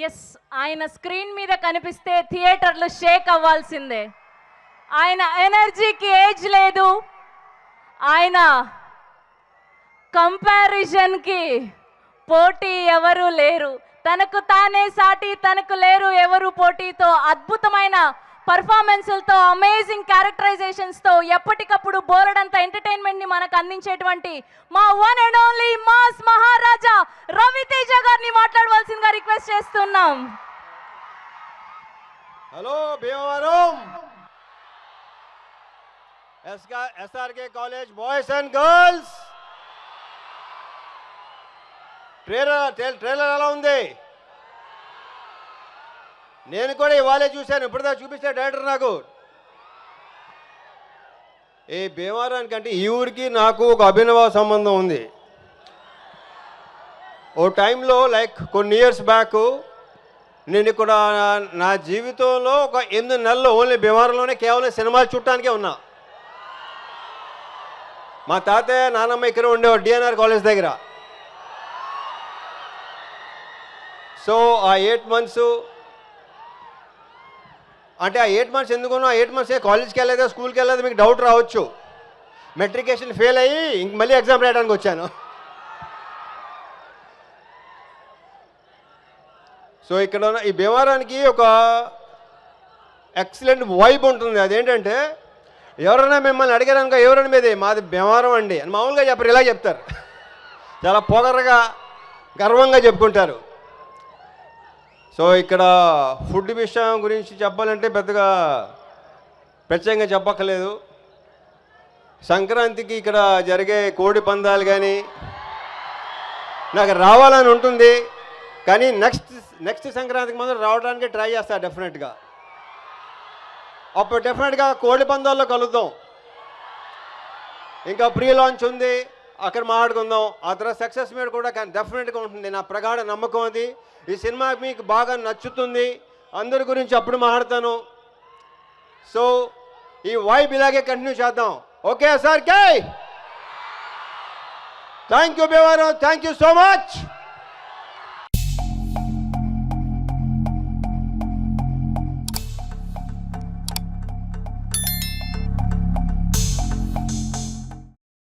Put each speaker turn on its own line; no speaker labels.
Yes, ఆయన screen మీద కనిపిస్తే థియేటర్లు షేక్ అవ్వాల్సిందే. ఆయన ఎనర్జీకి ఏజ్ లేదు, ఆయన కంపారిజన్కి పోటీ ఎవరు లేరు, తనకు తానే సాటి తనకు లేరు ఎవరు పోటీతో అద్భుతమైన పర్ఫార్మెన్స్లతో అమేజింగ్ క్యారెక్టరైజేషన్స్తో ఎప్పటికప్పుడు బోలెడంత ఎంటర్టైన్మెంట్ని మనకు అందించేటువంటి మా వన్ అండ్ ఓన్లీ మాస్ మహారాజా రవితేజ గారిని మాట్లాడవలసిందిగా రిక్వెస్ట్ చేస్తున్నాం.
Hello Bhimavaram SRK college boys and girls, trailer ఎలా ఉంది? నేను కూడా ఇవాళే చూశాను, ఇప్పుడుదా చూపిస్తే డైరెక్టర్ నాకు. ఈ భీమవరానికంటే ఈ ఊరికి నాకు ఒక అభినవ సంబంధం ఉంది. ఓ టైంలో లైక్ కొన్ని ఇయర్స్ బ్యాక్ నేను ఇక్కడ నా జీవితంలో ఒక 8 నెలలు ఓన్లీ భీమవరంలోనే కేవలం సినిమాలు చూడటానికే ఉన్నా. మా తాతయ్య నానమ్మ ఇక్కడ ఉండేవాడు డిఎన్ఆర్ కాలేజ్ దగ్గర. సో ఆ 8 మంత్స్ అంటే ఆ 8 మంత్స్ ఎందుకున్నా, ఆ 8 మంత్స్ కాలేజ్కి వెళ్ళలేదా స్కూల్కి వెళ్ళలేదు మీకు డౌట్ రావచ్చు. మెట్రికేషన్ ఫెయిల్ అయ్యి ఇంక మళ్ళీ ఎగ్జామ్ రాయడానికి వచ్చాను. సో ఇక్కడ ఉన్న ఈ భీమవరానికి ఒక ఎక్సలెంట్ వైబ్ ఉంటుంది. అదేంటంటే ఎవరైనా మిమ్మల్ని అడిగారనుకో ఎవరైనా మీదే మాది భీమవరం అండి అని మామూలుగా చెప్పరు, ఇలా చెప్తారు. చాలా పొగరగా గర్వంగా చెప్పుకుంటారు. సో ఇక్కడ ఫుడ్ విషయం గురించి చెప్పాలంటే పెద్దగా ప్రత్యేకంగా చెప్పక్కర్లేదు. సంక్రాంతికి ఇక్కడ జరిగే కోడి పందాలు కానీ నాకు రావాలని ఉంటుంది, కానీ నెక్స్ట్ సంక్రాంతికి మాత్రం రావడానికి ట్రై చేస్తా డెఫినెట్గా. అప్పుడు డెఫినెట్గా కోడి పందాల్లో కలుద్దాం. ఇంకా ప్రీ లాంచ్ ఉంది, అక్కడ మాట్లాడుకుందాం. ఆ తర్వాత సక్సెస్ మీద కూడా డెఫినెట్గా ఉంటుంది, నా ప్రగాఢ నమ్మకం అది. ఈ సినిమా మీకు బాగా నచ్చుతుంది, అందరి గురించి అప్పుడు మాట్లాడతాను. సో ఈ వైబ్ ఇలాగే కంటిన్యూ చేద్దాం. Okay sir, K thank you Bhimavaram, thank you so much.